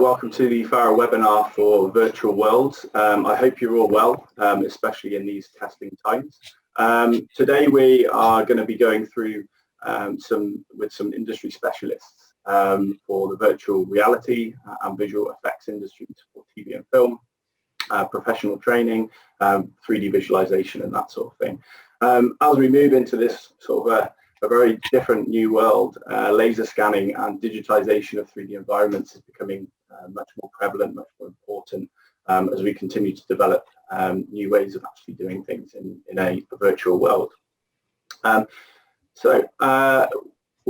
welcome to the Faro webinar for virtual worlds. I hope you're all well, especially in these testing times. Today we are going to be going through with some industry specialists for the virtual reality and visual effects industries for TV and film, professional training, 3D visualization and that sort of thing. As we move into this sort of a very different new world, laser scanning and digitization of 3D environments is becoming much more prevalent, much more important as we continue to develop new ways of actually doing things in a virtual world. We'll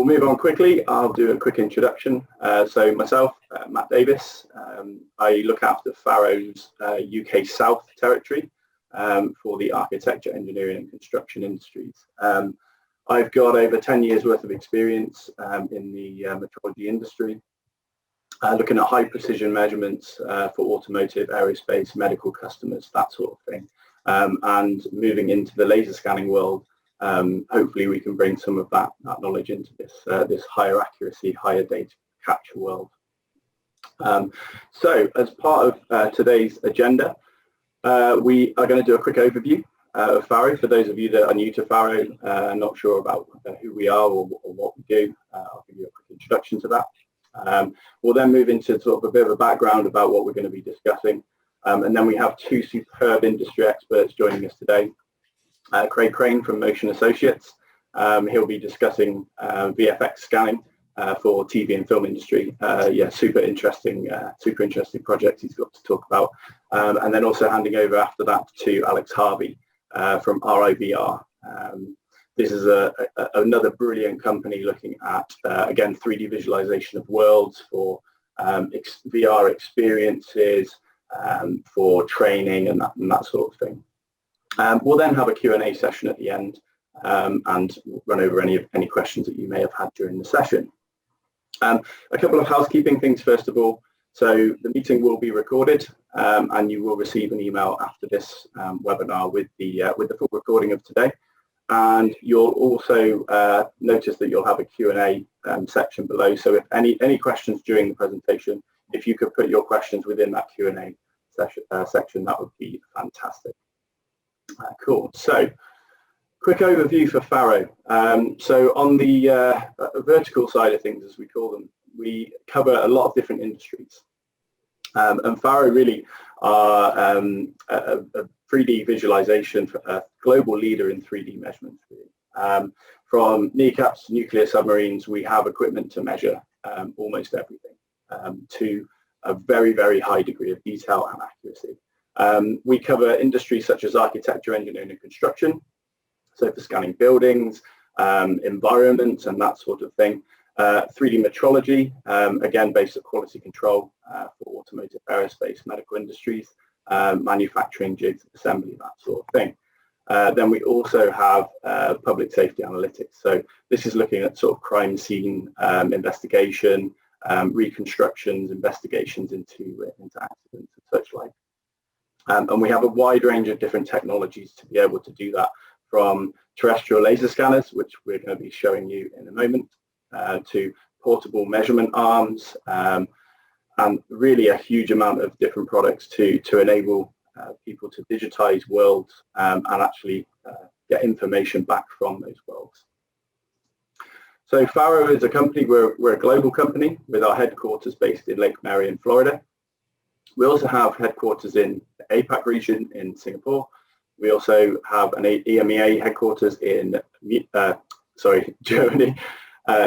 move on quickly. I'll do a quick introduction. So myself, Matt Davis, I look after Faro's UK South territory for the architecture, engineering and construction industries. I've got over 10 years worth of experience in the metrology industry, looking at high precision measurements for automotive, aerospace, medical customers, that sort of thing. And moving into the laser scanning world, hopefully we can bring some of that knowledge into this higher accuracy, higher data capture world. So as part of today's agenda, we are going to do a quick overview of Faro. For those of you that are new to Faro, not sure about who we are or what we do, I'll give you a quick introduction to that. We'll then move into sort of a bit of a background about what we're going to be discussing. And then we have two superb industry experts joining us today. Craig Crane from Motion Associates. He'll be discussing VFX scanning for TV and film industry. Yeah, super interesting project he's got to talk about. And then also handing over after that to Alex Harvey from RIVR. This is another brilliant company looking at, again, 3D visualization of worlds for VR experiences, for training and that sort of thing. We'll then have a Q&A session at the end and run over any questions that you may have had during the session. A couple of housekeeping things first of all. So the meeting will be recorded and you will receive an email after this webinar with the full recording of today. And you'll also notice that you'll have a Q&A section below. So if any questions during the presentation, if you could put your questions within that Q&A section, that would be fantastic. Cool. So quick overview for Faro. So on the vertical side of things, as we call them, we cover a lot of different industries. And Faro really are a 3D visualization, a global leader in 3D measurements. From kneecaps to nuclear submarines, we have equipment to measure almost everything to a very, very high degree of detail and accuracy. We cover industries such as architecture, engineering and construction, so for scanning buildings, environments and that sort of thing. 3D metrology, again based on quality control for automotive, aerospace, medical industries, manufacturing, jigs, assembly, that sort of thing. Then we also have public safety analytics. So this is looking at sort of crime scene investigation, reconstructions, investigations into accidents and such like. And we have a wide range of different technologies to be able to do that, from terrestrial laser scanners, which we're going to be showing you in a moment, to portable measurement arms, and really a huge amount of different products to enable people to digitize worlds and actually get information back from those worlds. So Faro is a company, we're a global company with our headquarters based in Lake Marion, Florida. We also have headquarters in the APAC region in Singapore. We also have an EMEA headquarters in Germany,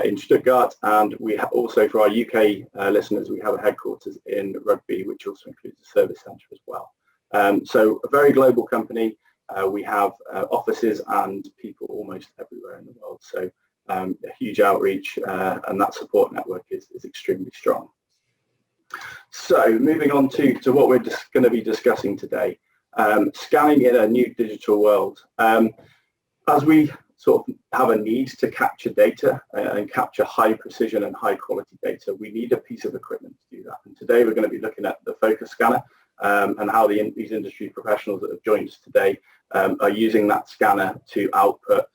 in Stuttgart, and we have also, for our UK listeners, we have a headquarters in Rugby, which also includes a service centre as well. So a very global company. We have offices and people almost everywhere in the world. So a huge outreach, and that support network is extremely strong. So moving on to what we're just going to be discussing today, scanning in a new digital world. As we sort of have a need to capture data and capture high precision and high quality data, we need a piece of equipment to do that. And today we're going to be looking at the focus scanner and how these industry professionals that have joined us today are using that scanner to output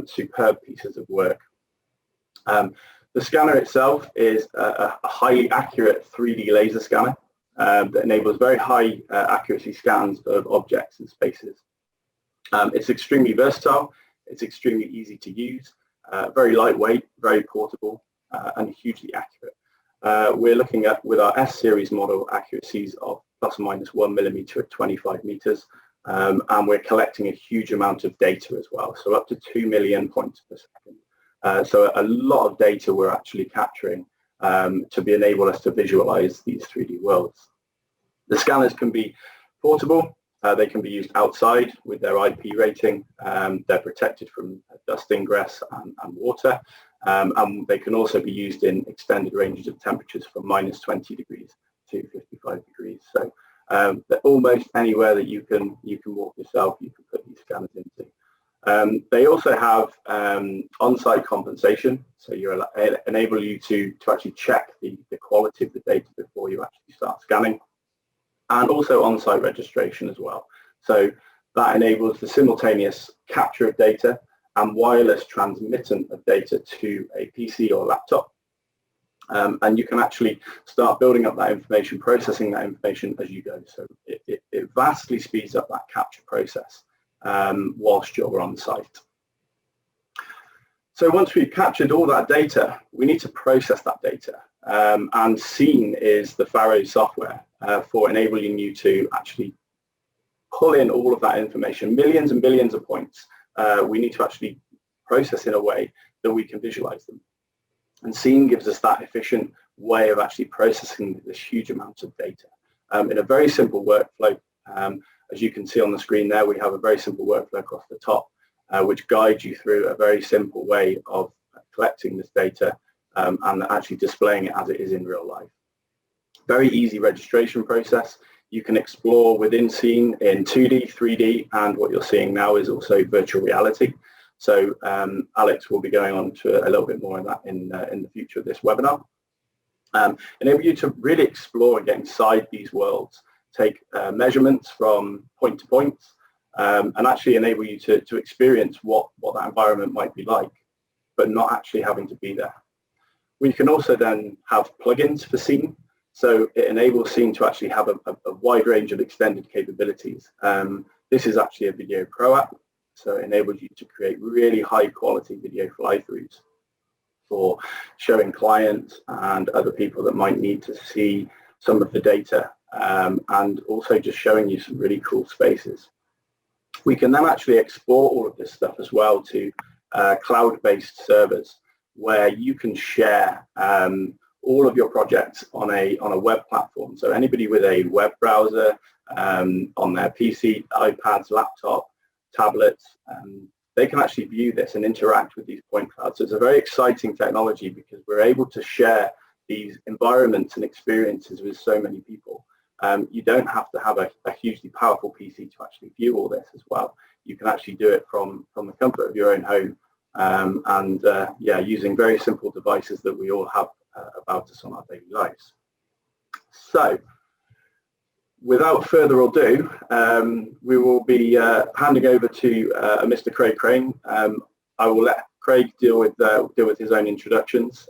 superb pieces of work. The scanner itself is a highly accurate 3D laser scanner that enables very high accuracy scans of objects and spaces. It's extremely versatile, it's extremely easy to use, very lightweight, very portable, and hugely accurate. We're looking at, with our S-series model, accuracies of plus or minus 1 millimeter at 25 meters, and we're collecting a huge amount of data as well, so up to 2 million points per second. So a lot of data we're actually capturing to enable us to visualize these 3D worlds. The scanners can be portable, they can be used outside with their IP rating, they're protected from dust ingress and water, and they can also be used in extended ranges of temperatures from minus 20 degrees to 55 degrees. So almost anywhere that you can walk yourself, you can put these scanners into. They also have on-site compensation, so enable you to actually check the quality of the data before you actually start scanning, and also on-site registration as well. So that enables the simultaneous capture of data and wireless transmittal of data to a PC or laptop. And you can actually start building up that information, processing that information as you go. So it vastly speeds up that capture process whilst you're on site. So once we've captured all that data, we need to process that data. And Scene is the Faro software for enabling you to actually pull in all of that information, millions and billions of points. We need to actually process in a way that we can visualize them. And Scene gives us that efficient way of actually processing this huge amount of data in a very simple workflow. As you can see on the screen there, we have a very simple workflow across the top, which guides you through a very simple way of collecting this data and actually displaying it as it is in real life. Very easy registration process. You can explore within Scene in 2D, 3D, and what you're seeing now is also virtual reality. So Alex will be going on to a little bit more on that in the future of this webinar. Enable you to really explore and get inside these worlds, take measurements from point to point, and actually enable you to experience what that environment might be like, but not actually having to be there. We can also then have plugins for Scene, so it enables Scene to actually have a wide range of extended capabilities. This is actually a Video Pro app, so it enables you to create really high quality video fly-throughs for showing clients and other people that might need to see some of the data, and also just showing you some really cool spaces. We can then actually export all of this stuff as well to cloud-based servers where you can share all of your projects on a web platform. So anybody with a web browser on their PC, iPads, laptop, tablets, they can actually view this and interact with these point clouds. So it's a very exciting technology because we're able to share these environments and experiences with so many people. You don't have to have a hugely powerful PC to actually view all this as well. You can actually do it from the comfort of your own home, using very simple devices that we all have about us on our daily lives. So without further ado, we will be handing over to Mr. Craig Crane. I will let Craig deal with his own introductions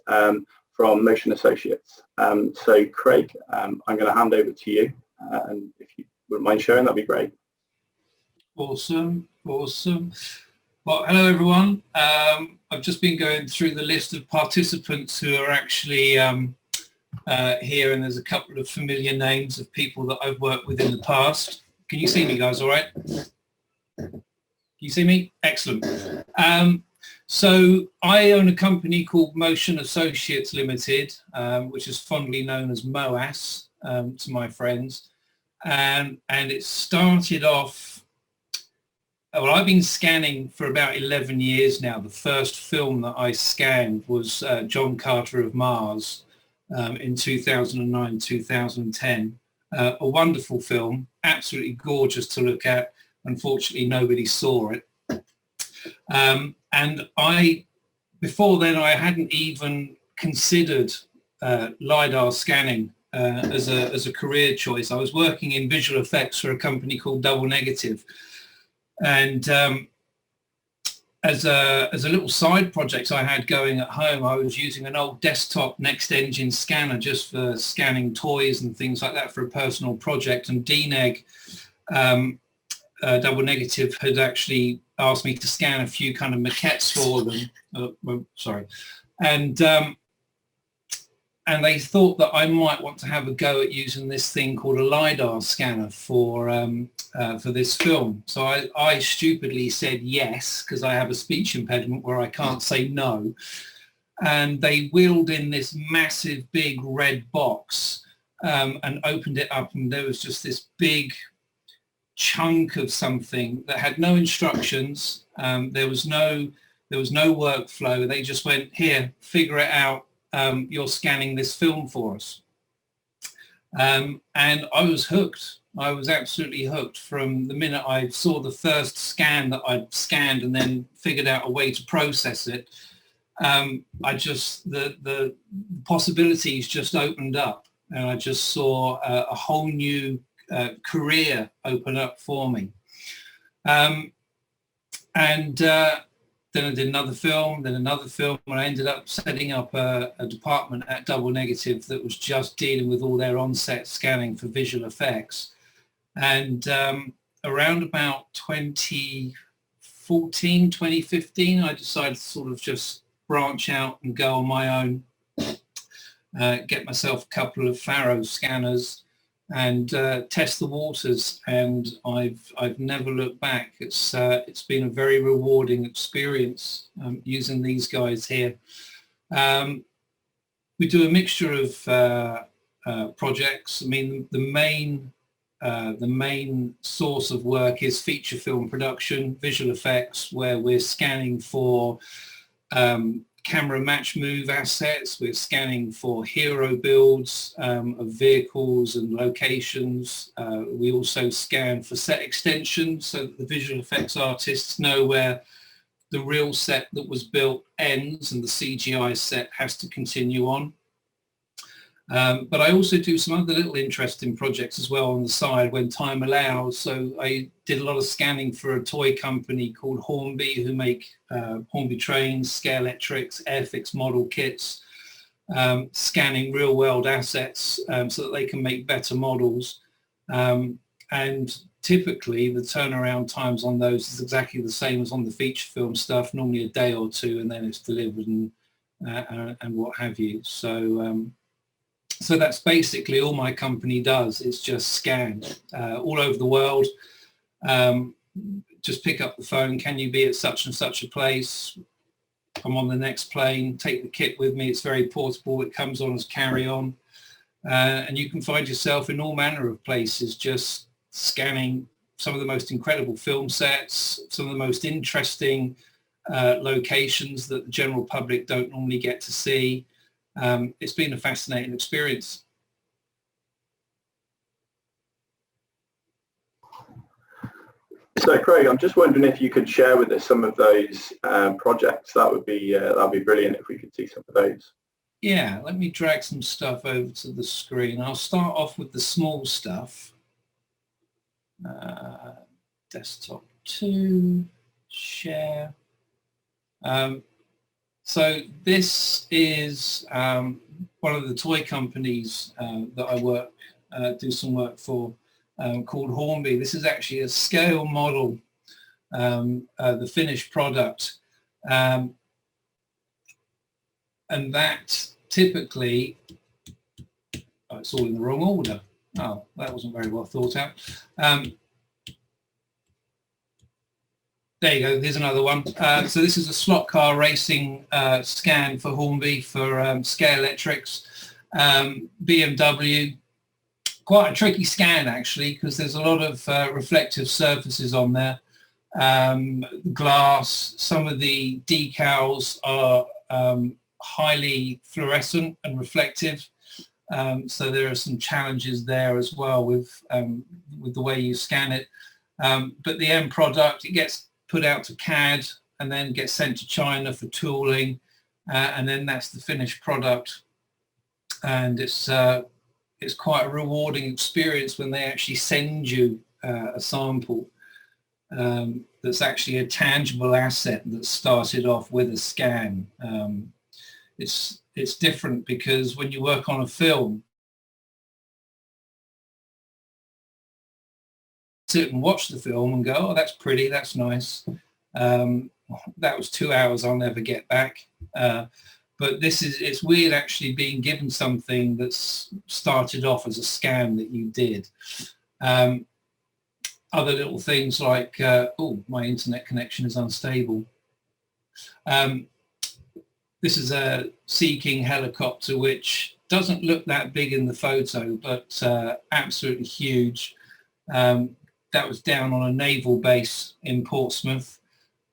from Motion Associates. So Craig, I'm going to hand over to you, and if you wouldn't mind sharing, that'd be great. Awesome. Well, hello everyone. I've just been going through the list of participants who are actually here, and there's a couple of familiar names of people that I've worked with in the past. Can you see me, guys? All right? Can you see me? Excellent. So I own a company called Motion Associates Limited, which is fondly known as MOAS to my friends, and it started off. Well, I've been scanning for about 11 years now. The first film that I scanned was John Carter of Mars in 2009, 2010. A wonderful film, absolutely gorgeous to look at. Unfortunately, nobody saw it. And before then, I hadn't even considered LiDAR scanning as a career choice. I was working in visual effects for a company called Double Negative. And as a little side project I had going at home, I was using an old desktop Next Engine scanner just for scanning toys and things like that for a personal project. And DNEG, Double Negative, had actually asked me to scan a few kind of maquettes for them. And they thought that I might want to have a go at using this thing called a LiDAR scanner for this film. So I stupidly said yes, because I have a speech impediment where I can't say no. And they wheeled in this massive big red box and opened it up, and there was just this big chunk of something that had no instructions. There was no workflow. They just went, here, figure it out. You're scanning this film for us. And I was hooked. I was absolutely hooked from the minute I saw the first scan that I'd scanned and then figured out a way to process it. The possibilities just opened up, and I just saw a whole new career open up for me. Then I did another film, and I ended up setting up a department at Double Negative that was just dealing with all their on-set scanning for visual effects. And around about 2014, 2015, I decided to sort of just branch out and go on my own, get myself a couple of Faro scanners and test the waters, and I've never looked back. It's been a very rewarding experience using these guys here. We do a mixture of projects. I mean, the main source of work is feature film production, visual effects, where we're scanning for camera match move assets. We're scanning for hero builds of vehicles and locations. We also scan for set extensions so that the visual effects artists know where the real set that was built ends and the CGI set has to continue on. But I also do some other little interesting projects as well on the side when time allows. So I did a lot of scanning for a toy company called Hornby, who make Hornby trains, scale electrics, Airfix model kits, scanning real world assets so that they can make better models. And typically the turnaround times on those is exactly the same as on the feature film stuff, normally a day or two, and then it's delivered and what have you. So that's basically all my company does, is just scan all over the world. Just pick up the phone, can you be at such and such a place? I'm on the next plane, take the kit with me. It's very portable, it comes on as carry-on. And you can find yourself in all manner of places just scanning some of the most incredible film sets, some of the most interesting locations that the general public don't normally get to see. It's been a fascinating experience. So Craig, I'm just wondering if you could share with us some of those projects. That'd be brilliant if we could see some of those. Yeah, let me drag some stuff over to the screen. I'll start off with the small stuff. Desktop 2, share. So this is one of the toy companies that I do some work for, called Hornby. This is actually a scale model, the finished product. And that typically, it's all in the wrong order. Oh, that wasn't very well thought out. There you go, here's another one. So this is a slot car racing scan for Hornby for scale electrics. BMW, quite a tricky scan actually, because there's a lot of reflective surfaces on there. Glass, some of the decals are highly fluorescent and reflective. So there are some challenges there as well with the way you scan it. But the end product, it gets put out to CAD and then gets sent to China for tooling, and then that's the finished product. And it's quite a rewarding experience when they actually send you a sample. that's actually a tangible asset that started off with a scan. It's different because when you work on a film, sit and watch the film and go, oh, that's pretty, that's nice. That was 2 hours I'll never get back. But it's weird actually being given something that's started off as a scan that you did. Other little things like, oh, my internet connection is unstable. This is a Sea King helicopter, which doesn't look that big in the photo, but absolutely huge. That was down on a naval base in Portsmouth.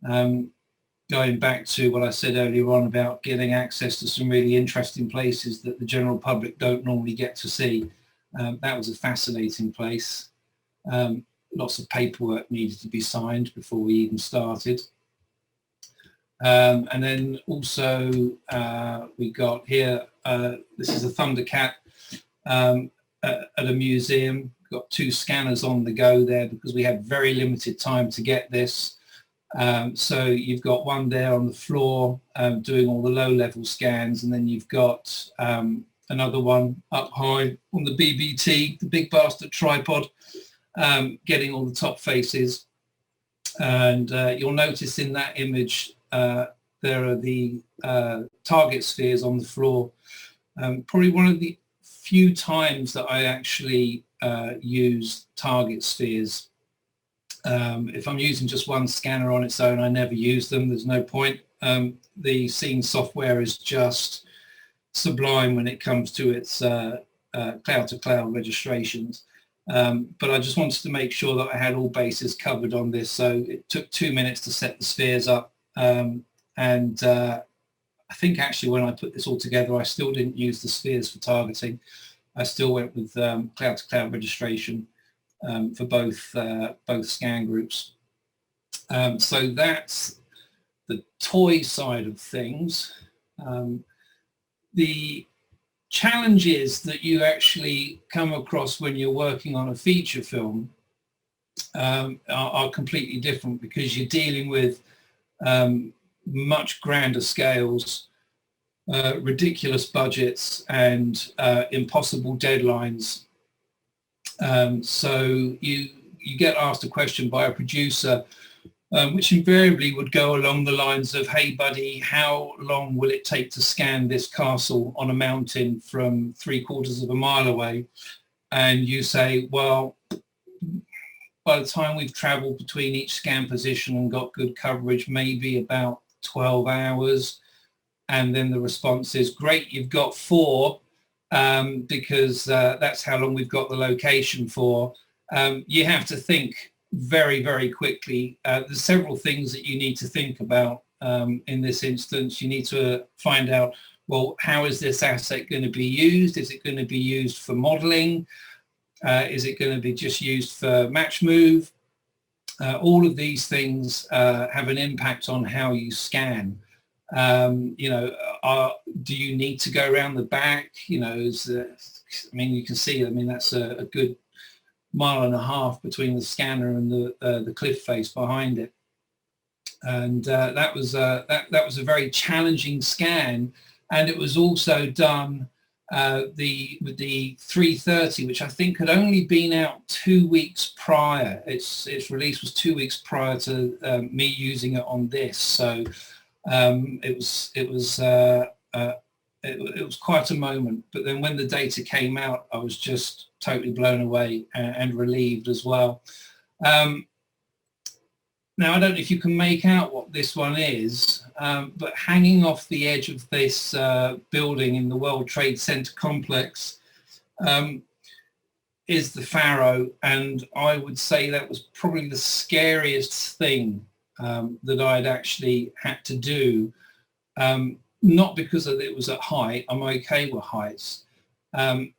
Going back to what I said earlier on about getting access to some really interesting places that the general public don't normally get to see. That was a fascinating place. Lots of paperwork needed to be signed before we even started. And then also we got here, this is a Thundercat at a museum. Got 2 scanners on the go there because we had very limited time to get this. So you've got one there on the floor doing all the low-level scans, and then you've got another one up high on the BBT, the big bastard tripod, getting all the top faces. And you'll notice in that image there are the target spheres on the floor. Probably one of the few times that I actually use target spheres. If I'm using just one scanner on its own, I never use them. There's no point. The scene software is just sublime when it comes to its cloud-to-cloud registrations. But I just wanted to make sure that I had all bases covered on this. So it took 2 minutes to set the spheres up. And I think actually when I put this all together, I still didn't use the spheres for targeting. I still went with cloud-to-cloud registration for both scan groups. So that's the toy side of things. The challenges that you actually come across when you're working on a feature film are completely different because you're dealing with much grander scales, ridiculous budgets, and impossible deadlines. So you get asked a question by a producer, which invariably would go along the lines of, hey buddy, how long will it take to scan this castle on a mountain from 3/4 of a mile away? And you say, well, by the time we've traveled between each scan position and got good coverage, maybe about 12 hours. And then the response is, great, you've got 4. Because that's how long we've got the location for. You have to think very, very quickly. There's several things that you need to think about in this instance. You need to find out, well, how is this asset going to be used? Is it going to be used for modeling? Is it going to be just used for match move? All of these things have an impact on how you scan. You know, do you need to go around the back? You know, I mean, you can see, I mean, that's a good 1.5 miles between the scanner and the cliff face behind it. And that was a very challenging scan, and it was also done with the 330, which I think had only been out 2 weeks prior. Its release was 2 weeks prior to me using it on this. So it was quite a moment. But then when the data came out, I was just totally blown away and relieved as well. Now, I don't know if you can make out what this one is, but hanging off the edge of this building in the World Trade Center complex is the Faro, and I would say that was probably the scariest thing that I'd actually had to do, not because it was at height. I'm okay with heights.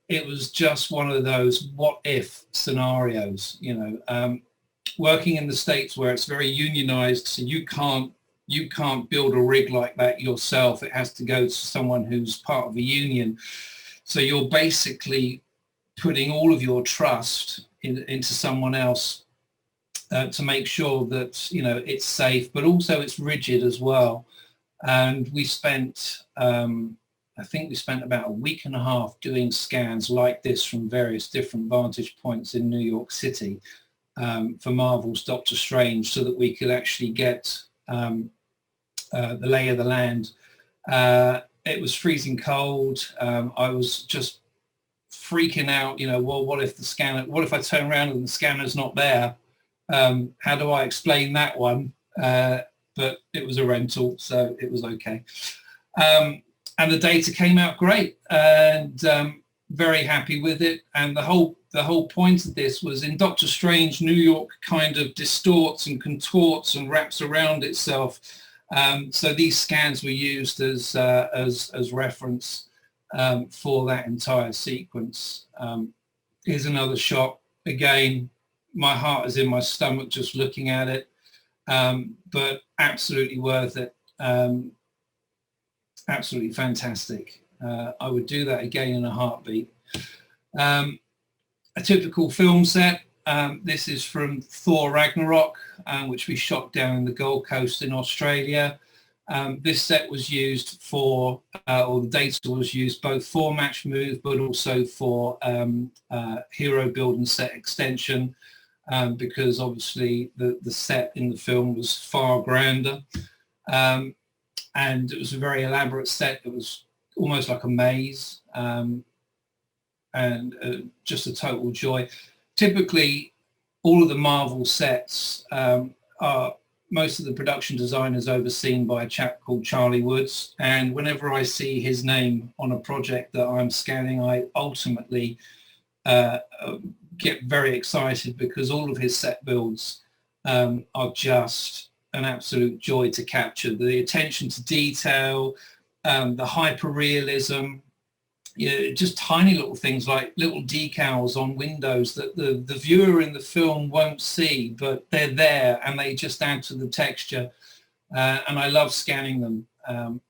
It was just one of those what if scenarios, you know. Working in the States where it's very unionized, so you can't build a rig like that yourself. It has to go to someone who's part of a union. So you're basically putting all of your trust into someone else. to make sure that, you know, it's safe, but also it's rigid as well. And we spent, I think we spent about a week and a half doing scans like this from various different vantage points in New York City for Marvel's Doctor Strange, so that we could actually get the lay of the land. It was freezing cold. I was just freaking out, you know, well, what if I turn around and the scanner's not there? How do I explain that one? But it was a rental, so it was okay. And the data came out great, and very happy with it. And the whole point of this was, in Doctor Strange, New York kind of distorts and contorts and wraps around itself. So these scans were used as reference for that entire sequence. Here's another shot. Again, my heart is in my stomach just looking at it, but absolutely worth it. Absolutely fantastic. I would do that again in a heartbeat. A typical film set. This is from Thor Ragnarok, which we shot down in the Gold Coast in Australia. This set was used for, or the data was used both for Match Move, but also for hero build and set extension, because obviously the set in the film was far grander. And it was a very elaborate set. It was almost like a maze, and just a total joy. Typically, all of the Marvel sets are, most of the production design is overseen by a chap called Charlie Woods. And whenever I see his name on a project that I'm scanning, I ultimately get very excited, because all of his set builds are just an absolute joy to capture. The attention to detail, the hyper-realism, you know, just tiny little things like little decals on windows that the viewer in the film won't see, but they're there and they just add to the texture. And I love scanning them.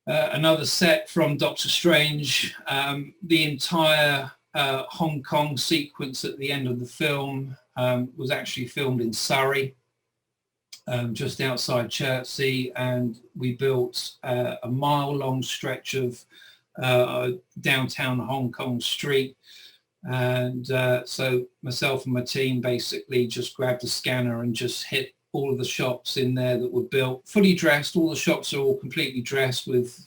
Another set from Doctor Strange, the entire Hong Kong sequence at the end of the film was actually filmed in Surrey, just outside Chertsey, and we built a mile-long stretch of downtown Hong Kong street. And so myself and my team basically just grabbed a scanner and just hit all of the shops in there that were built, fully dressed. All the shops are all completely dressed with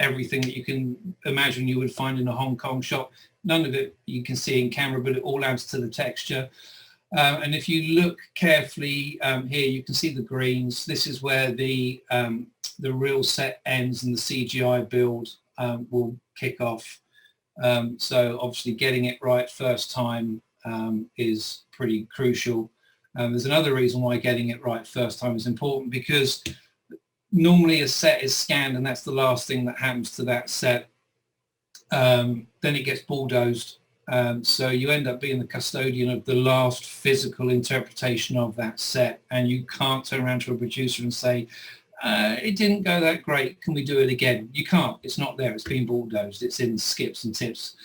everything that you can imagine you would find in a Hong Kong shop. None of it you can see in camera, but it all adds to the texture. And if you look carefully here, you can see the greens. This is where the real set ends and the CGI build will kick off. So obviously getting it right first time is pretty crucial. There's another reason why getting it right first time is important, because normally a set is scanned and that's the last thing that happens to that set. Then it gets bulldozed. So you end up being the custodian of the last physical interpretation of that set, and you can't turn around to a producer and say, it didn't go that great, can we do it again? You can't. It's not there. It's been bulldozed. It's in skips and tips.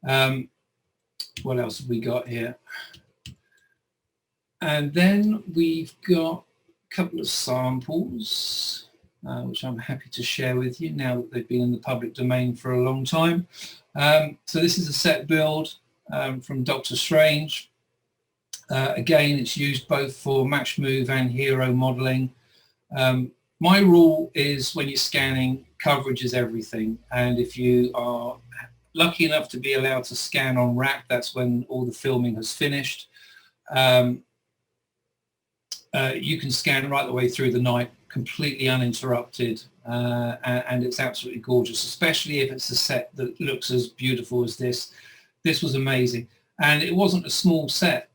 What else have we got here? And then we've got a couple of samples, which I'm happy to share with you now that they've been in the public domain for a long time. So this is a set build from Doctor Strange. Again, it's used both for match move and hero modeling. My rule is, when you're scanning, coverage is everything. And if you are lucky enough to be allowed to scan on wrap, that's when all the filming has finished. You can scan right the way through the night, completely uninterrupted, and it's absolutely gorgeous, especially if it's a set that looks as beautiful as this. This was amazing. And it wasn't a small set.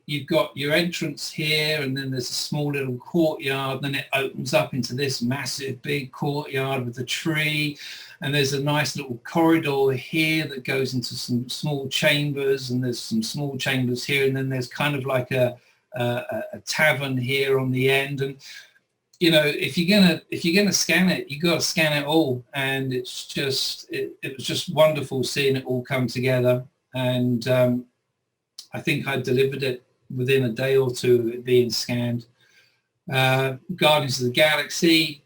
You've got your entrance here, and then there's a small little courtyard, and then it opens up into this massive big courtyard with a tree, and there's a nice little corridor here that goes into some small chambers, and there's some small chambers here, and then there's kind of like a tavern here on the end. And you know, if you're gonna scan it, you got to scan it all. And it's just it was just wonderful seeing it all come together. And I think I delivered it within a day or two of it being scanned. Guardians of the Galaxy.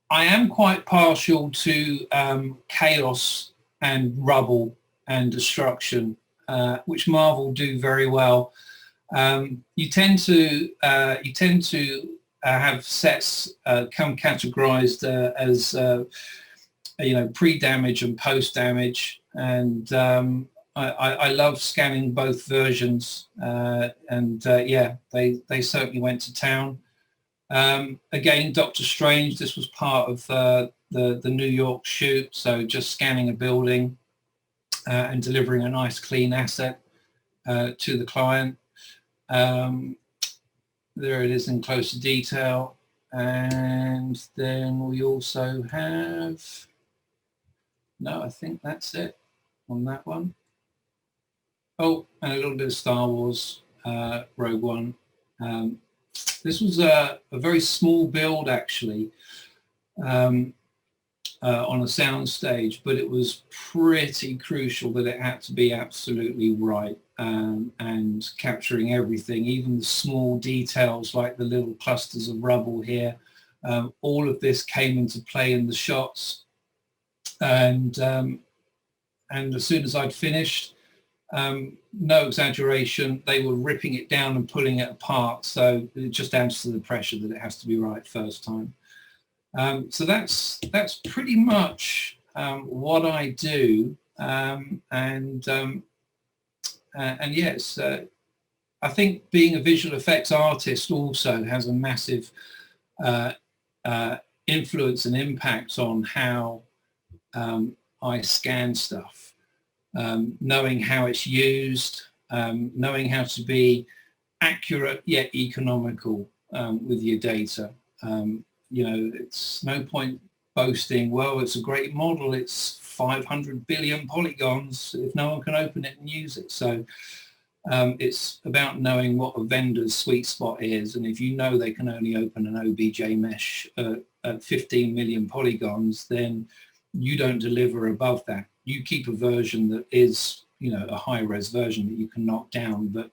I am quite partial to chaos and rubble and destruction, which Marvel do very well. You tend to have sets come categorized as pre-damage and post-damage, and I love scanning both versions, yeah, they certainly went to town. Again, Doctor Strange, this was part of the New York shoot, so just scanning a building and delivering a nice clean asset to the client. There it is in closer detail. And then we also have, no, I think that's it on that one. Oh, and a little bit of Star Wars, Rogue One. This was a very small build, actually, on a sound stage, but it was pretty crucial that it had to be absolutely right, and capturing everything, even the small details like the little clusters of rubble here. All of this came into play in the shots, and as soon as I'd finished, no exaggeration, they were ripping it down and pulling it apart, so it just adds to the pressure that it has to be right first time. So that's pretty much what I do, and yes, I think being a visual effects artist also has a massive influence and impact on how I scan stuff. Knowing how it's used, knowing how to be accurate yet economical with your data. It's no point boasting, well, it's a great model, it's 500 billion polygons, if no one can open it and use it. So it's about knowing what a vendor's sweet spot is, and if you know they can only open an OBJ mesh at 15 million polygons, then you don't deliver above that. You keep a version that is, a high-res version that you can knock down, but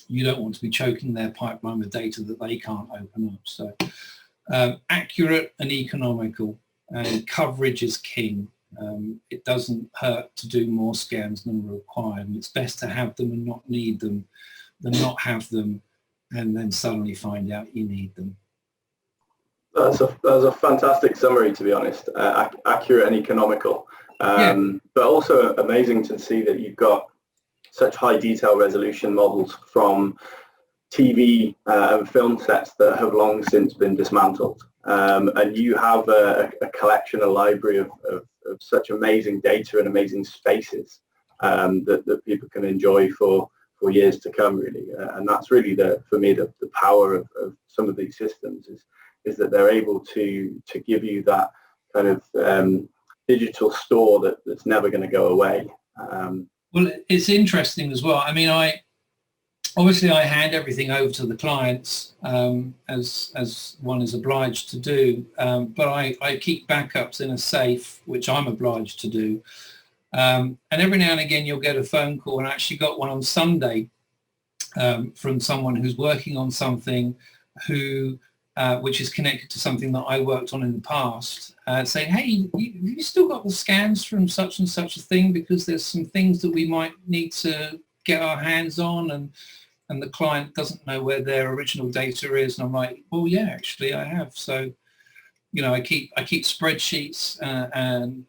you don't want to be choking their pipeline with data that they can't open up. So accurate and economical, and coverage is king. It doesn't hurt to do more scans than required, and it's best to have them and not need them than not have them and then suddenly find out you need them. That's a fantastic summary, to be honest. Accurate and economical, but also amazing to see that you've got such high detail resolution models from TV and film sets that have long since been dismantled, and you have a collection, a library of such amazing data and amazing spaces that people can enjoy for years to come, really. And that's really for me the power of some of these systems is that they're able to give you that kind of digital store that's never going to go away. Well, it's interesting as well. I mean, I hand everything over to the clients, as one is obliged to do, but I keep backups in a safe, which I'm obliged to do. And every now and again you'll get a phone call, and I actually got one on Sunday from someone who's working on something which is connected to something that I worked on in the past, saying, hey, have you still got the scans from such and such a thing, because there's some things that we might need to get our hands on, and the client doesn't know where their original data is. And I'm like, well, yeah, actually I have. So, I keep spreadsheets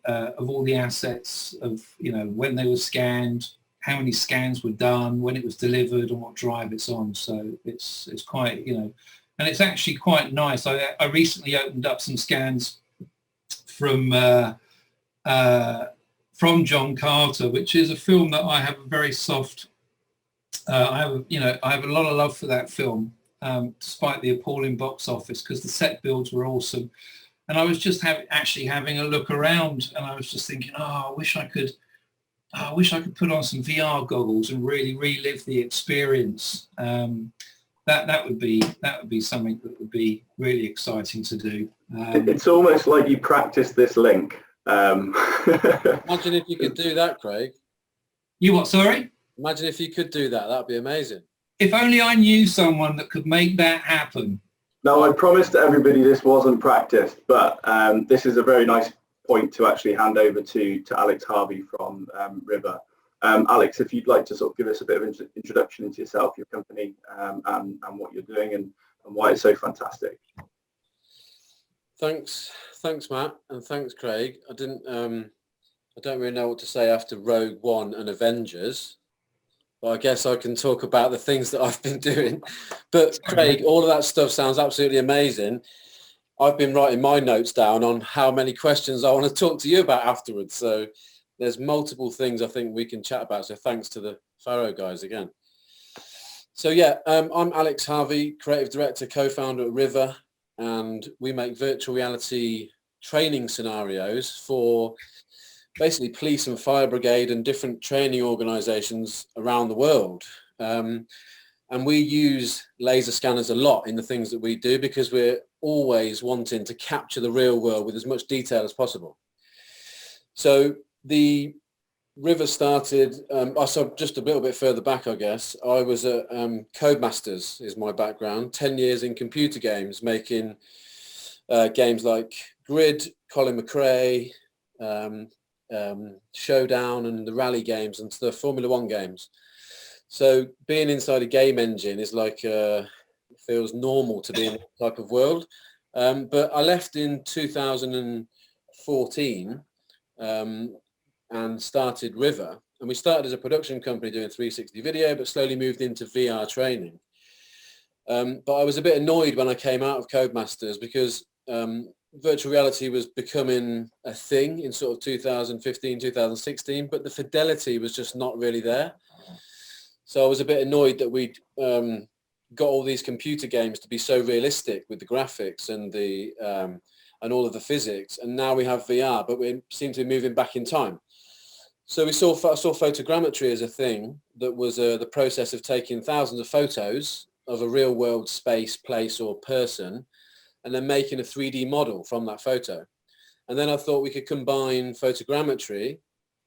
of all the assets of, when they were scanned, how many scans were done, when it was delivered, and what drive it's on. So it's quite, and it's actually quite nice. I recently opened up some scans from John Carter, which is a film that I have a very soft. I have a lot of love for that film, despite the appalling box office, because the set builds were awesome. And I was just actually having a look around, and I was just thinking, I wish I could put on some VR goggles and really relive the experience. That would be something that would be really exciting to do. It's almost like you practiced this link. Imagine if you could do that, Craig. You what? Sorry? Imagine if you could do that. That'd be amazing. If only I knew someone that could make that happen. Now, I promised everybody this wasn't practiced, but this is a very nice point to actually hand over to Alex Harvey from River. Alex, if you'd like to sort of give us a bit of introduction into yourself, your company, and what you're doing and why it's so fantastic. Thanks, Matt, and thanks, Craig. I don't really know what to say after Rogue One and Avengers, but I guess I can talk about the things that I've been doing. But Craig, all of that stuff sounds absolutely amazing. I've been writing my notes down on how many questions I want to talk to you about afterwards. So there's multiple things I think we can chat about. So thanks to the Faro guys again. So yeah, I'm Alex Harvey, creative director, co-founder at River, and we make virtual reality training scenarios for basically police and fire brigade and different training organizations around the world. And we use laser scanners a lot in the things that we do because we're always wanting to capture the real world with as much detail as possible. So the River started, so just a little bit further back, I guess. I was at Codemasters is my background, 10 years in computer games, making games like Grid, Colin McRae, Showdown and the rally games and the Formula One games. So being inside a game engine is like, feels normal to be in that type of world. But I left in 2014 and started River. And we started as a production company doing 360 video, but slowly moved into VR training. But I was a bit annoyed when I came out of Codemasters because virtual reality was becoming a thing in sort of 2015, 2016, but the fidelity was just not really there. So I was a bit annoyed that we'd got all these computer games to be so realistic with the graphics and the and all of the physics, and now we have VR, but we seem to be moving back in time. So I saw photogrammetry as a thing that was the process of taking thousands of photos of a real world space, place or person, and then making a 3D model from that photo. And then I thought we could combine photogrammetry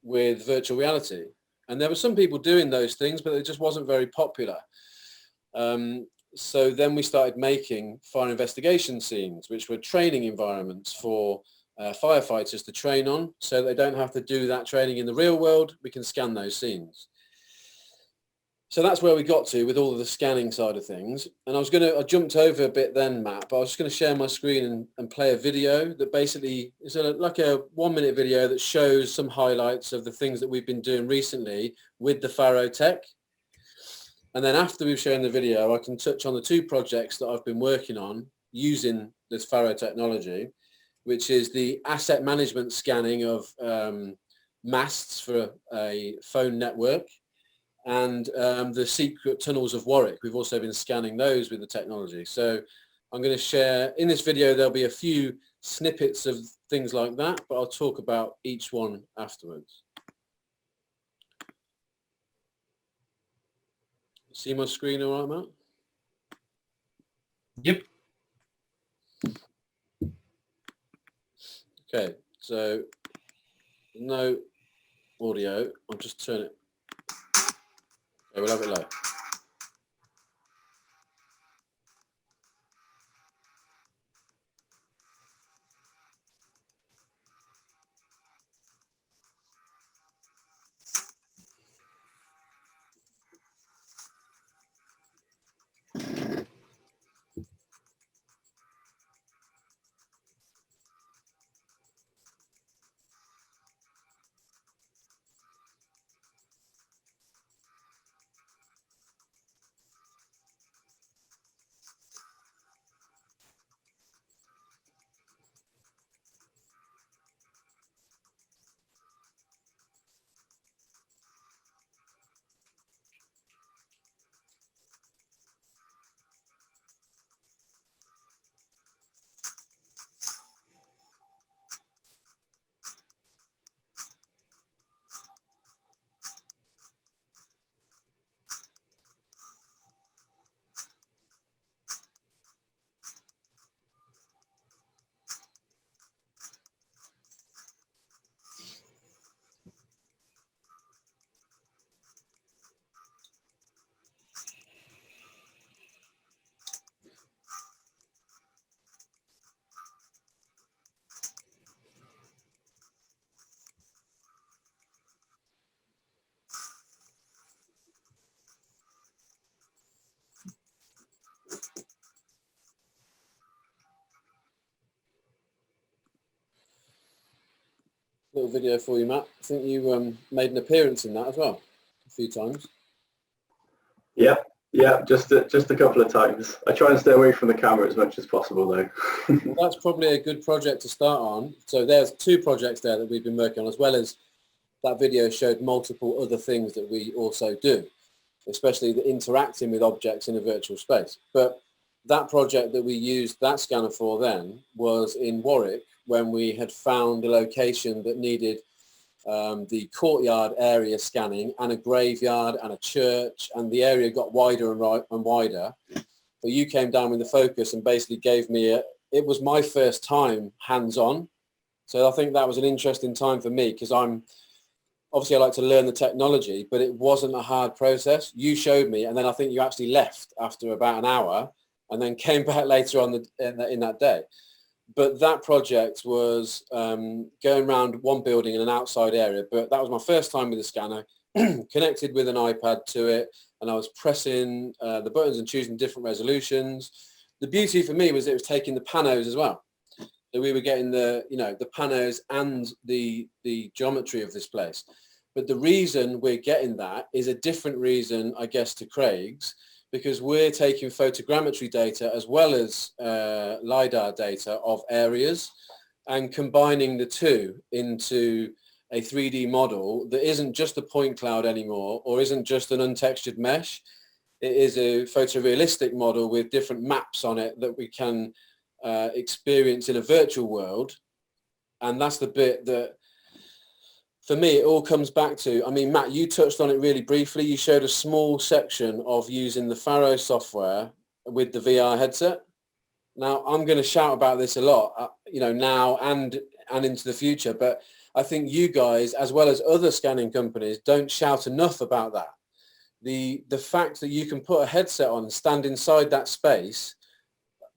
with virtual reality. And there were some people doing those things, but it just wasn't very popular. So then we started making fire investigation scenes, which were training environments for firefighters to train on, so they don't have to do that training in the real world. We can scan those scenes. So that's where we got to with all of the scanning side of things. And I jumped over a bit then, Matt, but I was just going to share my screen and play a video that basically is like a 1-minute video that shows some highlights of the things that we've been doing recently with the Faro tech. And then after we've shown the video, I can touch on the 2 projects that I've been working on using this Faro technology, which is the asset management scanning of masts for a phone network, and the secret tunnels of Warwick. We've also been scanning those with the technology. So I'm going to share, in this video, there'll be a few snippets of things like that, but I'll talk about each one afterwards. See my screen all right, Matt? Yep. Okay, so no audio. I'll just turn it. Okay, we'll have it low. little video for you, Matt. I think you made an appearance in that as well a few times. Yeah, just a couple of times. I try and stay away from the camera as much as possible, though. Well, that's probably a good project to start on. So there's 2 projects there that we've been working on, as well as that video showed multiple other things that we also do, especially the interacting with objects in a virtual space. But that project that we used that scanner for then was in Warwick, when we had found a location that needed the courtyard area scanning and a graveyard and a church, and the area got wider and wider. But you came down with the focus and basically gave me it was my first time hands-on. So I think that was an interesting time for me, because obviously I like to learn the technology, but it wasn't a hard process. You showed me, and then I think you actually left after about an hour and then came back later on in that day. But that project was going around one building in an outside area, but that was my first time with the scanner, connected with an iPad to it, and I was pressing the buttons and choosing different resolutions. The beauty for me was it was taking the panos as well. So we were getting the panos and the geometry of this place. But the reason we're getting that is a different reason, I guess, to Craig's, because we're taking photogrammetry data as well as LiDAR data of areas and combining the two into a 3D model that isn't just a point cloud anymore, or isn't just an untextured mesh. It is a photorealistic model with different maps on it that we can experience in a virtual world. And that's the bit that, for me, it all comes back to, I mean, Matt, you touched on it really briefly. You showed a small section of using the Faro software with the VR headset. Now, I'm going to shout about this a lot, now and into the future, but I think you guys, as well as other scanning companies, don't shout enough about that. The fact that you can put a headset on and stand inside that space,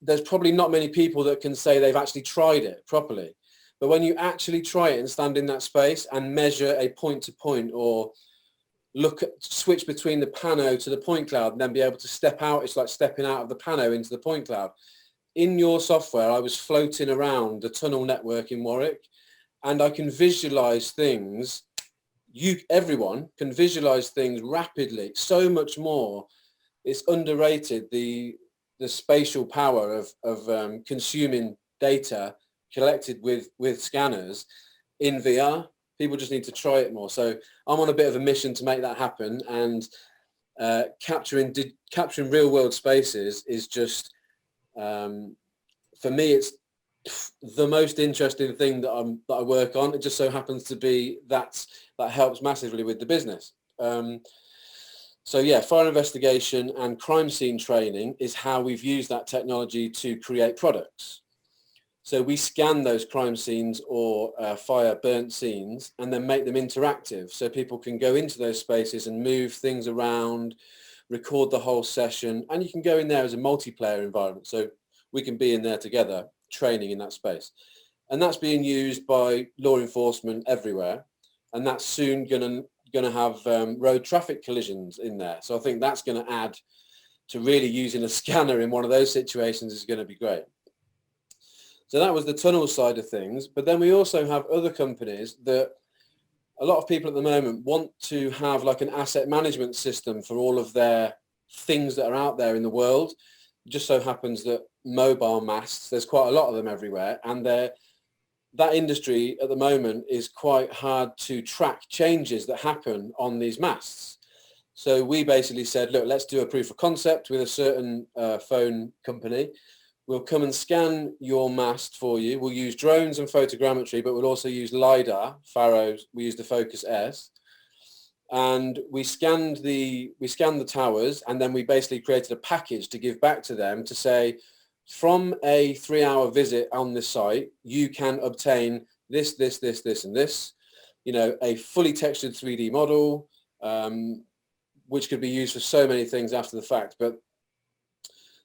there's probably not many people that can say they've actually tried it properly. But when you actually try it and stand in that space and measure a point to point, or switch between the pano to the point cloud and then be able to step out, it's like stepping out of the pano into the point cloud. In your software, I was floating around the tunnel network in Warwick, and I can visualize things. Everyone can visualize things rapidly, so much more. It's underrated, the spatial power of consuming data collected with scanners in VR. People just need to try it more. So I'm on a bit of a mission to make that happen, and capturing real world spaces is just, for me, it's the most interesting thing that I work on. It just so happens to be that helps massively with the business. So yeah, fire investigation and crime scene training is how we've used that technology to create products. So we scan those crime scenes or fire burnt scenes and then make them interactive, so people can go into those spaces and move things around, record the whole session, and you can go in there as a multiplayer environment. So we can be in there together, training in that space. And that's being used by law enforcement everywhere. And that's soon going to have road traffic collisions in there. So I think that's going to add to really using a scanner in one of those situations is going to be great. So that was the tunnel side of things. But then we also have other companies that a lot of people at the moment want to have like an asset management system for all of their things that are out there in the world. It just so happens that mobile masts, there's quite a lot of them everywhere, and that industry at the moment is quite hard to track changes that happen on these masts. So we basically said, look, let's do a proof of concept with a certain phone company. We'll come and scan your mast for you. We'll use drones and photogrammetry, but we'll also use LiDAR, Faro. We use the Focus S. And we scanned the towers, and then we basically created a package to give back to them to say, from a 3-hour visit on this site, you can obtain this, this, this, this, and this, a fully textured 3D model, which could be used for so many things after the fact. But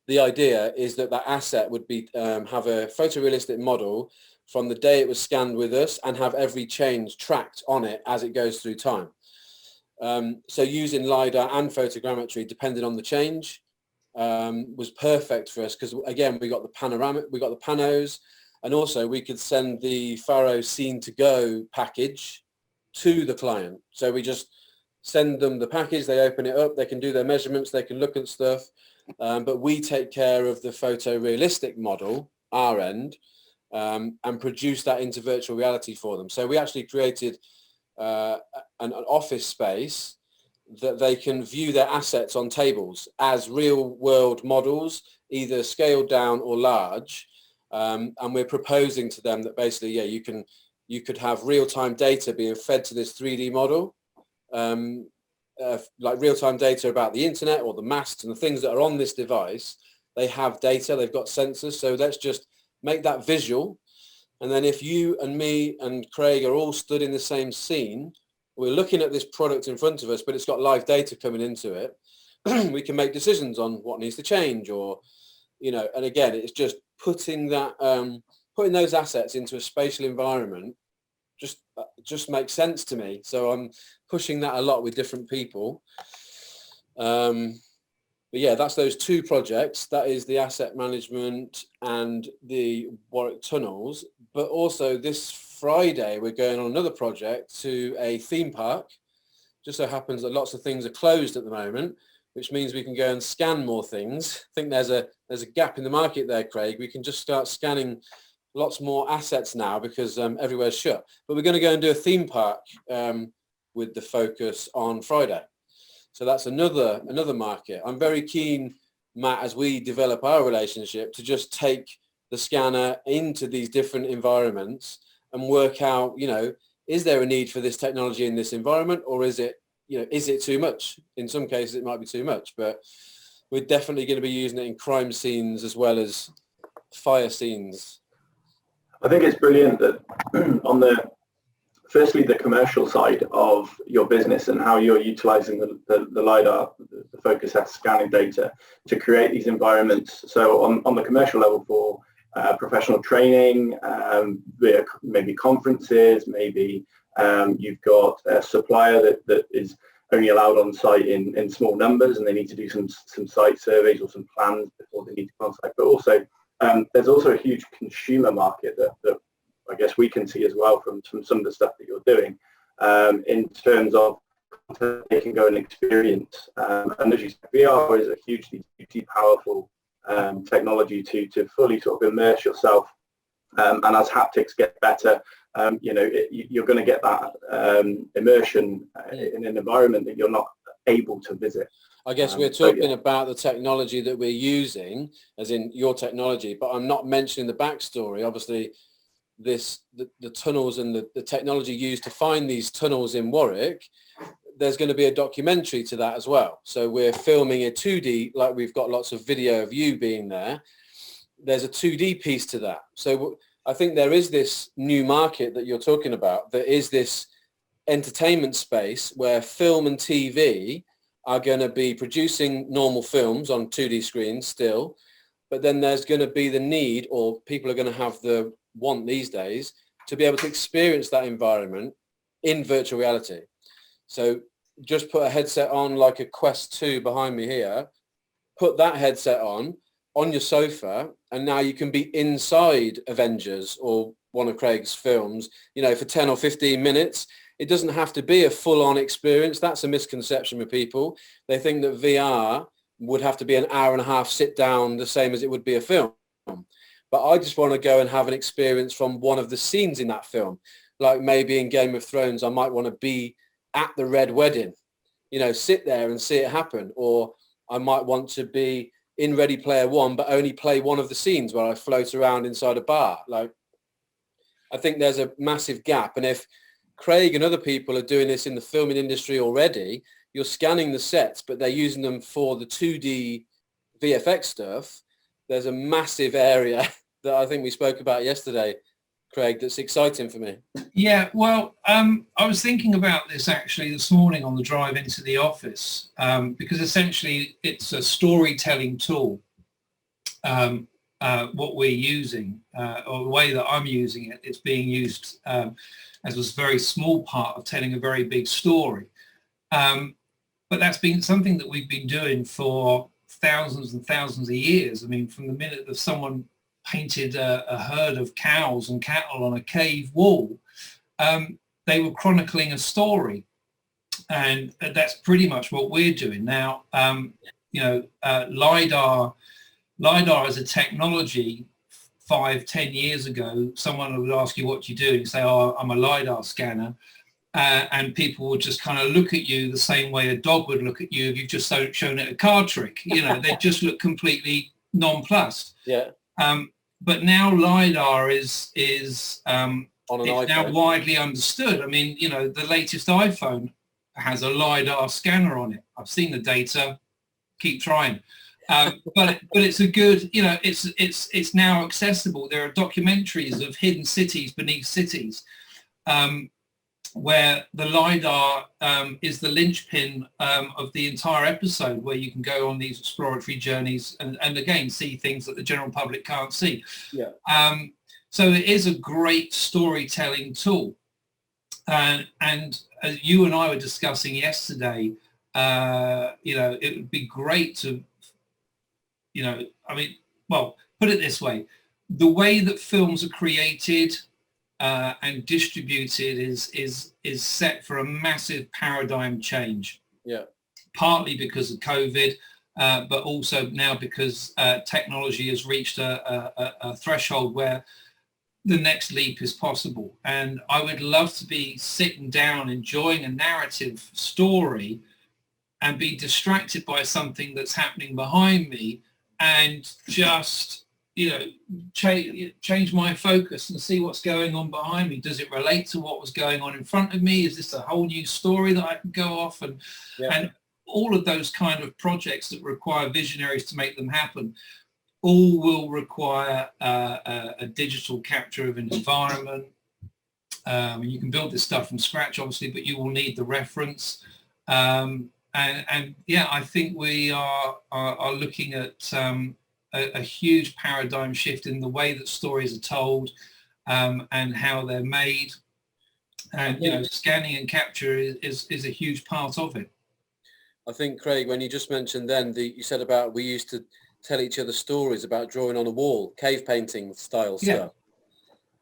the idea is that asset would be have a photorealistic model from the day it was scanned with us and have every change tracked on it as it goes through time. So using LiDAR and photogrammetry, depending on the change, was perfect for us, because again, we got the panos, And also we could send the Faro Scene to Go package to the client. So we just send them the package, they open it up, they can do their measurements, they can look at stuff, but we take care of the photorealistic model, our end, and produce that into virtual reality for them. So we actually created an office space that they can view their assets on tables as real world models, either scaled down or large. And we're proposing to them that basically, yeah, you could have real-time data being fed to this 3D model, like real-time data about the internet or the masts and the things that are on this device. They have data, they've got sensors, so let's just make that visual. And then if you and me and Craig are all stood in the same scene, we're looking at this product in front of us, but it's got live data coming into it. We can make decisions on what needs to change, or, you know, and again, it's just putting that, putting those assets into a spatial environment just makes sense to me. So I'm pushing that a lot with different people. But yeah, that's those two projects. That is the asset management and the Warwick tunnels. But also this Friday, we're going on another project to a theme park. Just so happens that lots of things are closed at the moment, which means we can go and scan more things. I think there's a gap in the market there, Craig. We can just start scanning lots more assets now because everywhere's shut. But we're going to go and do a theme park with the focus on Friday. So that's another market. I'm very keen, Matt, as we develop our relationship, to just take the scanner into these different environments and work out, you know, is there a need for this technology in this environment, or is it, you know, is it too much? In some cases it might be too much, but we're definitely going to be using it in crime scenes as well as fire scenes. I think it's brilliant that on firstly the commercial side of your business and how you're utilizing the LiDAR, the focus S scanning data to create these environments. So on the commercial level for professional training, maybe conferences, maybe you've got a supplier that is only allowed on site in small numbers, and they need to do some site surveys or some plans before they need to go on site. But also there's also a huge consumer market that I guess we can see as well from some of the stuff that you're doing in terms of content they can go and experience. And as you said, VR is a hugely powerful technology to fully sort of immerse yourself. And as haptics get better, you know, you're going to get that immersion in an environment that you're not able to visit. I guess we're talking about the technology that we're using, as in your technology, but I'm not mentioning the backstory. Obviously, the tunnels and the technology used to find these tunnels in Warwick, there's going to be a documentary to that as well. So we're filming a 2D, like we've got lots of video of you being there. There's a 2D piece to that. So I think there is this new market that you're talking about. There is this entertainment space where film and TV are going to be producing normal films on 2D screens still, but then there's going to be the need, or people are going to have the want these days, to be able to experience that environment in virtual reality. So just put a headset on, like a Quest 2 behind me here, put that headset on your sofa, and now you can be inside Avengers or one of Craig's films, you know, for 10 or 15 minutes. It doesn't have to be a full-on experience. That's a misconception with people. They think that VR would have to be an hour and a half sit down, the same as it would be a film. But I just want to go and have an experience from one of the scenes in that film. Like maybe in Game of Thrones, I might want to be at the Red Wedding, you know, sit there and see it happen. Or I might want to be in Ready Player One, but only play one of the scenes where I float around inside a bar. Like, I think there's a massive gap. And if Craig and other people are doing this in the filming industry already, you're scanning the sets, but they're using them for the 2D VFX stuff. There's a massive area that I think we spoke about yesterday, Craig, that's exciting for me. Yeah, well, I was thinking about this actually this morning on the drive into the office, because essentially it's a storytelling tool, what we're using, or the way that I'm using it. It's being used as a very small part of telling a very big story. But that's been something that we've been doing for thousands and thousands of years. I mean, from the minute that someone painted a herd of cows and cattle on a cave wall. They were chronicling a story, and that's pretty much what we're doing now. LiDAR as a technology, 5-10 years ago, someone would ask you what you do, and you say, "Oh, I'm a LiDAR scanner," and people would just kind of look at you the same way a dog would look at you if you've just shown it a card trick. They just look completely nonplussed. Yeah. But now LiDAR is On an iPhone. now widely understood. I mean, the latest iPhone has a LiDAR scanner on it. I've seen the data. Keep trying. But it's a good, it's now accessible. There are documentaries of hidden cities beneath cities, where the LiDAR is the linchpin of the entire episode, where you can go on these exploratory journeys and again see things that the general public can't see. Yeah. So it is a great storytelling tool. And as you and I were discussing yesterday, it would be great to, put it this way: the way that films are created and distributed is set for a massive paradigm change. Yeah. Partly because of COVID, but also now because technology has reached a threshold where the next leap is possible. And I would love to be sitting down enjoying a narrative story and be distracted by something that's happening behind me and just change my focus and see what's going on behind me. Does it relate to what was going on in front of me? Is this a whole new story that I can go off? And all of those kind of projects that require visionaries to make them happen all will require a digital capture of an environment. You can build this stuff from scratch, obviously, but you will need the reference. I think we are looking at a huge paradigm shift in the way that stories are told and how they're made. And scanning and capture is a huge part of it. I think, Craig, when you just mentioned then, you said about we used to tell each other stories about drawing on a wall, cave painting style stuff.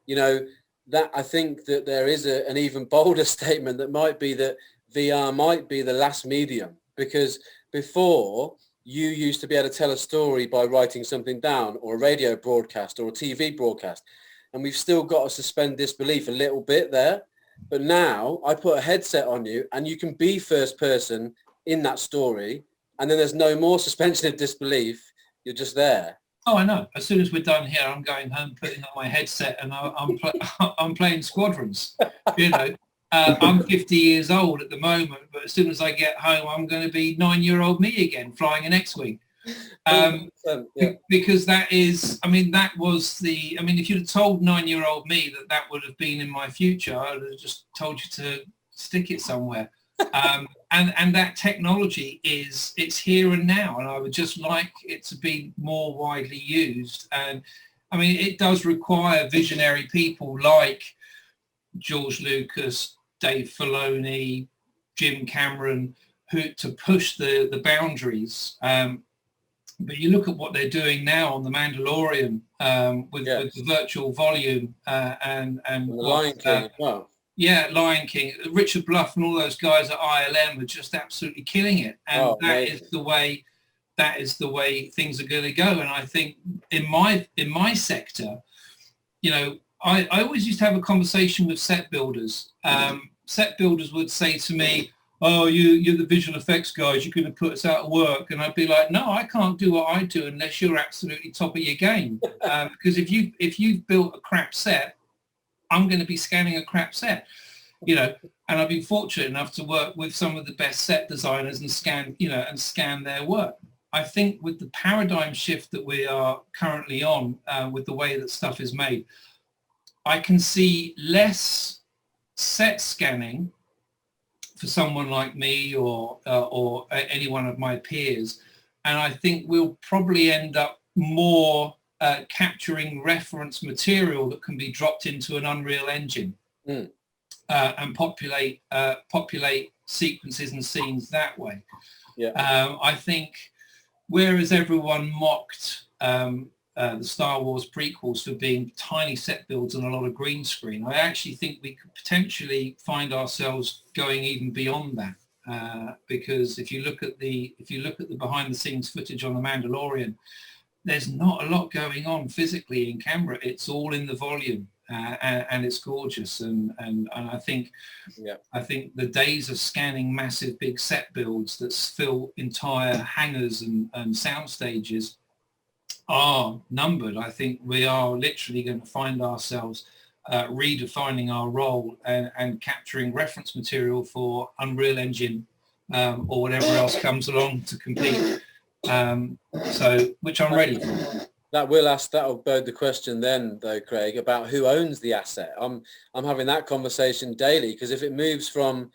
That I think that there is an even bolder statement that might be that VR might be the last medium, because before you used to be able to tell a story by writing something down, or a radio broadcast or a TV broadcast, and we've still got to suspend disbelief a little bit there. But now I put a headset on you and you can be first person in that story, and then there's no more suspension of disbelief. You're just there. Oh, I know. As soon as we're done here, I'm going home, putting on my headset, and I'm playing Squadrons. I'm 50 years old at the moment, but as soon as I get home, I'm going to be 9-year-old me again, flying an X-Wing. Because that is, that was if you'd have told 9-year-old me that would have been in my future, I would have just told you to stick it somewhere. And that technology it's here and now, and I would just like it to be more widely used. And it does require visionary people like George Lucas, Dave Filoni, Jim Cameron, to push the boundaries. But you look at what they're doing now on The Mandalorian with the virtual volume and the Lion King as well. Yeah, Lion King. Richard Bluff and all those guys at ILM are just absolutely killing it, and that is the way things are going to go. And I think in my sector, I always used to have a conversation with set builders. Set builders would say to me, "Oh, you're the visual effects guys. You're going to put us out of work." And I'd be like, "No, I can't do what I do unless you're absolutely top of your game. Because if you've built a crap set, I'm going to be scanning a crap set." And I've been fortunate enough to work with some of the best set designers and scan their work. I think with the paradigm shift that we are currently on, with the way that stuff is made, I can see less set scanning for someone like me or any one of my peers, and I think we'll probably end up more capturing reference material that can be dropped into an Unreal Engine and populate sequences and scenes that way. I think whereas everyone mocked the Star Wars prequels for being tiny set builds and a lot of green screen. I actually think we could potentially find ourselves going even beyond that, because if you look at the behind the scenes footage on The Mandalorian, there's not a lot going on physically in camera. It's all in the volume, and it's gorgeous. And I think the days of scanning massive big set builds that fill entire hangars and sound stages are numbered. I think we are literally going to find ourselves redefining our role and capturing reference material for Unreal Engine or whatever else comes along to compete. Which I'm ready for. That'll bode the question then, though, Craig, about who owns the asset. I'm having that conversation daily, because if it moves from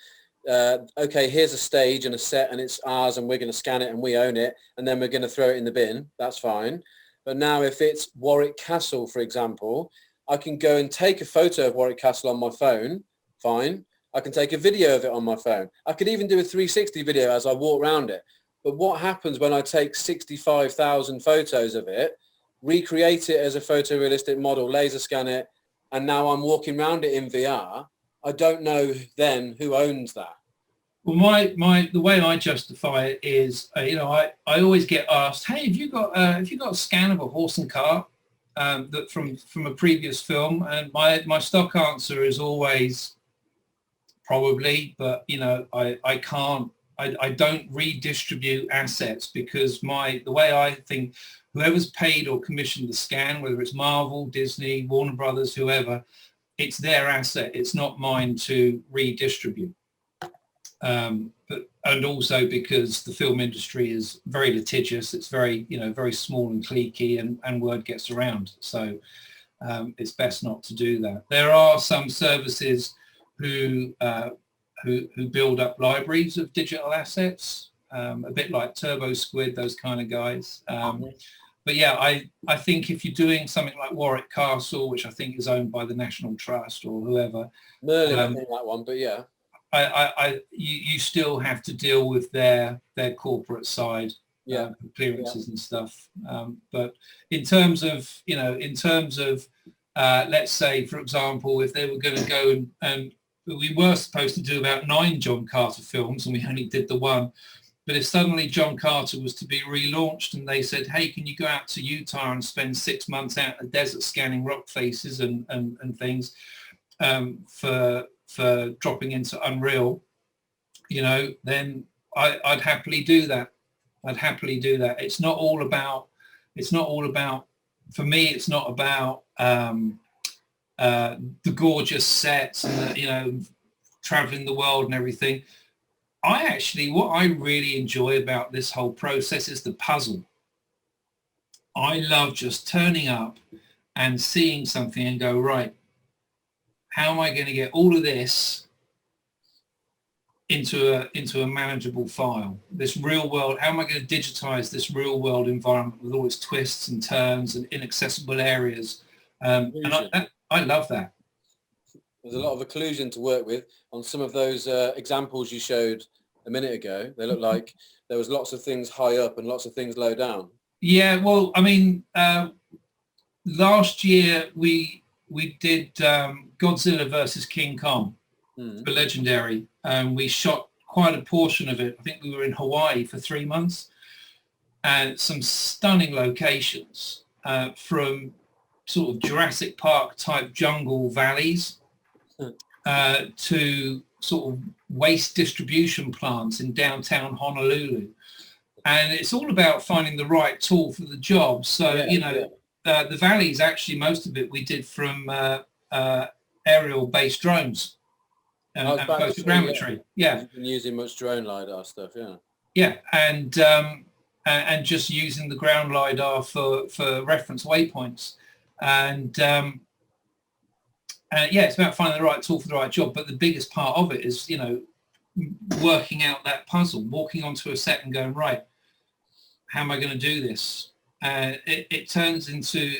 okay, here's a stage and a set and it's ours and we're going to scan it and we own it and then we're going to throw it in the bin, that's fine. But now if it's Warwick Castle, for example, I can go and take a photo of Warwick Castle on my phone, fine. I can take a video of it on my phone. I could even do a 360 video as I walk around it. But what happens when I take 65,000 photos of it, recreate it as a photorealistic model, laser scan it, and now I'm walking around it in VR? I don't know then who owns that. Well, the way I justify it is, I always get asked, hey, have you got a scan of a horse and cart that from a previous film? And my stock answer is always probably, but I can't. I don't redistribute assets, because the way I think, whoever's paid or commissioned the scan, whether it's Marvel, Disney, Warner Brothers, whoever, it's their asset. It's not mine to redistribute. And also because the film industry is very litigious. It's very, very small and cliquey, and word gets around. So it's best not to do that. There are some services who build up libraries of digital assets, a bit like Turbo Squid, those kind of guys. But yeah, I think if you're doing something like Warwick Castle, which I think is owned by the National Trust or whoever, Merlin, I think that one, but yeah, you still have to deal with their corporate side, clearances and stuff. But in terms of let's say, for example, if they were going to go and we were supposed to do about 9 John Carter films and we only did the one. But if suddenly John Carter was to be relaunched and they said, hey, can you go out to Utah and spend 6 months out in the desert scanning rock faces and things for dropping into Unreal, then I'd happily do that. It's not all about, for me, it's not about the gorgeous sets and traveling the world and everything. What I really enjoy about this whole process is the puzzle. I love just turning up and seeing something and go, right, how am I going to get all of this into a manageable file? This real world, how am I going to digitize this real world environment with all its twists and turns and inaccessible areas? And I love that. There's a lot of occlusion to work with on some of those examples you showed a minute ago. They look like there was lots of things high up and lots of things low down. Yeah, well, I mean, last year we did Godzilla versus King Kong for Legendary, and we shot quite a portion of it. I think we were in Hawaii for 3 months, and some stunning locations from sort of Jurassic Park type jungle valleys to sort of waste distribution plants in downtown Honolulu. And it's all about finding the right tool for the job. So, the valleys, actually, most of it we did from aerial-based drones and photogrammetry. Yeah. You've been using much drone LiDAR stuff, yeah. Yeah, and just using the ground LiDAR for reference waypoints. And it's about finding the right tool for the right job. But the biggest part of it is, working out that puzzle, walking onto a set and going, right, how am I going to do this? It turns into,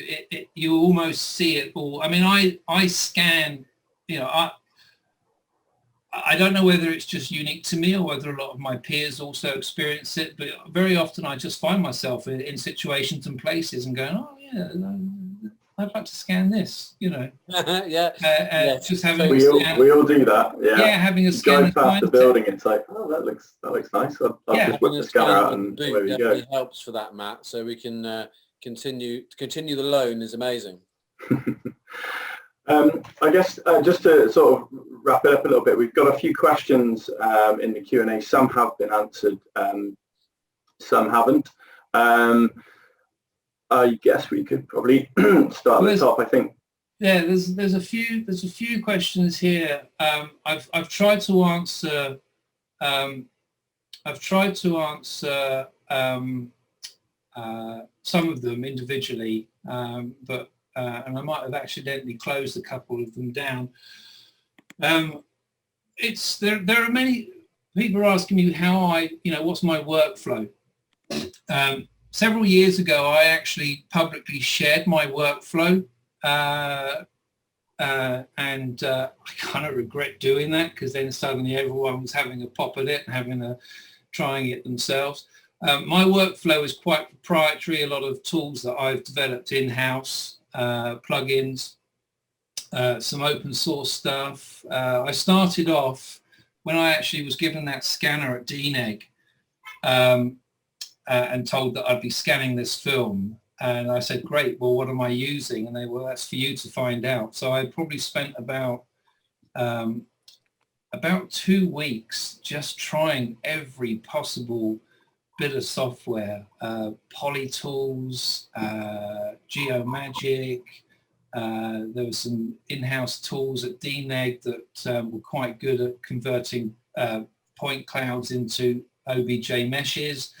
you almost see it all. I mean, I scan, I don't know whether it's just unique to me or whether a lot of my peers also experience it, but very often I just find myself in situations and places and going, oh yeah, I'd like to scan this, you know. Yeah. Just having we all do that. Yeah, having a you scan go past the building, it's like, oh, that looks nice. I'll just whip the scanner out and there you go. Helps for that, Matt, so we can continue the loan is amazing. I guess just to sort of wrap it up a little bit, we've got a few questions in the Q&A. Some have been answered, some haven't. I guess we could probably start at the top, I think. Yeah, there's a few questions here. I've tried to answer some of them individually, but and I might have accidentally closed a couple of them down. There are many people are asking me how what's my workflow. Several years ago, I actually publicly shared my workflow, and I kind of regret doing that because then suddenly everyone was having a pop at it and trying it themselves. My workflow is quite proprietary. A lot of tools that I've developed in-house, plugins, some open source stuff. I started off when I actually was given that scanner at DNEG and told that I'd be scanning this film. And I said, great, well, what am I using? And they, well, that's for you to find out. So I probably spent about 2 weeks just trying every possible bit of software, Polytools, Geomagic. There were some in-house tools at DNEG that were quite good at converting point clouds into OBJ meshes,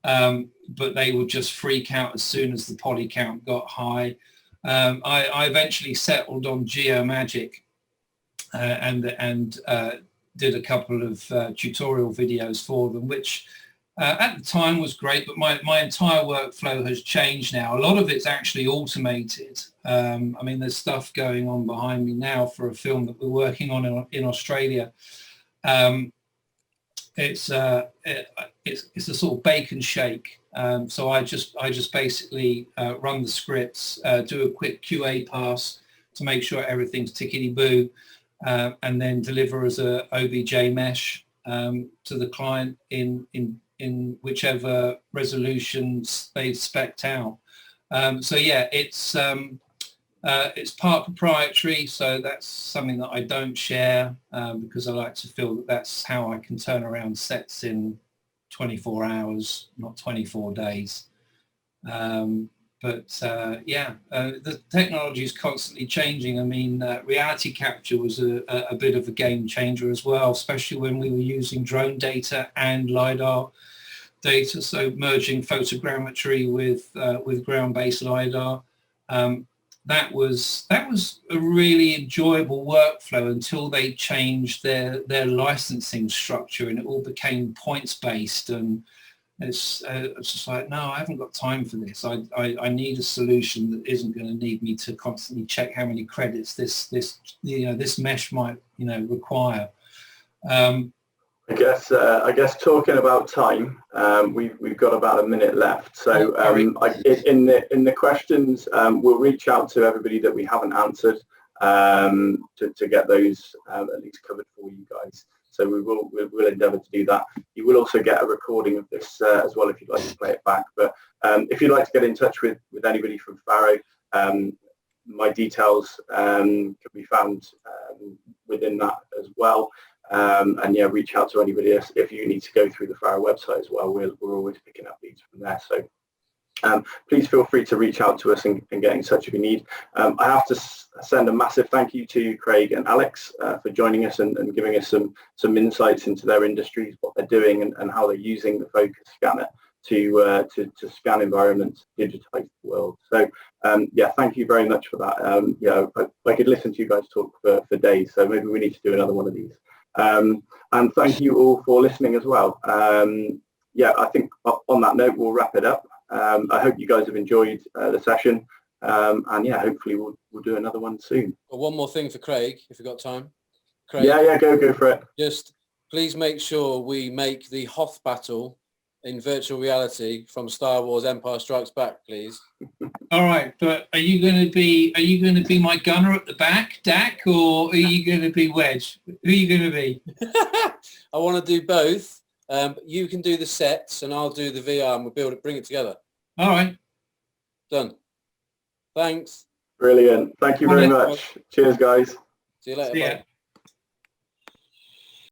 but they would just freak out as soon as the poly count got high. I eventually settled on Geomagic and did a couple of tutorial videos for them, which at the time was great, but my entire workflow has changed now. A lot of it's actually automated. I mean, there's stuff going on behind me now for a film that we're working on in Australia. It's a sort of bake and shake. So I just basically run the scripts, do a quick QA pass to make sure everything's tickety-boo, and then deliver as a OBJ mesh to the client in whichever resolutions they've spec'd out. So yeah, it's part proprietary, so that's something that I don't share because I like to feel that that's how I can turn around sets in 24 hours, not 24 days. The technology is constantly changing. I mean, reality capture was a bit of a game changer as well, especially when we were using drone data and LiDAR data, so merging photogrammetry with ground-based LiDAR. That was a really enjoyable workflow until they changed their licensing structure and it all became points-based, and it's just like, no, I haven't got time for this. I need a solution that isn't going to need me to constantly check how many credits this mesh might require. I guess talking about time, we've got about a minute left. So in the questions, we'll reach out to everybody that we haven't answered to get those at least covered for you guys. So we'll endeavour to do that. You will also get a recording of this as well if you'd like to play it back. But if you'd like to get in touch with anybody from Faro, my details can be found within that as well. And yeah, reach out to anybody else if you need to go through the Faro website as well. We're always picking up leads from there. So please feel free to reach out to us and get in touch if you need. I have to send a massive thank you to Craig and Alex for joining us and giving us some insights into their industries, what they're doing and how they're using the focus scanner to scan environments, digitize the world. So yeah, thank you very much for that. Yeah, I could listen to you guys talk for days, so maybe we need to do another one of these. And thank you all for listening as well. Yeah, I think on that note, we'll wrap it up. I hope you guys have enjoyed the session. And yeah, hopefully we'll do another one soon. Well, one more thing for Craig, if you've got time. Craig? Yeah, go for it. Just please make sure we make the Hoth battle in virtual reality from Star Wars Empire Strikes Back, please. All right, but are you going to be my gunner at the back, Dak, or are you going to be Wedge? Who are you going to be? I want to do both. You can do the sets and I'll do the VR and we'll bring it together. All right. Done. Thanks. Brilliant. Thank you very much. Cheers, guys. See you later. See ya. Bye.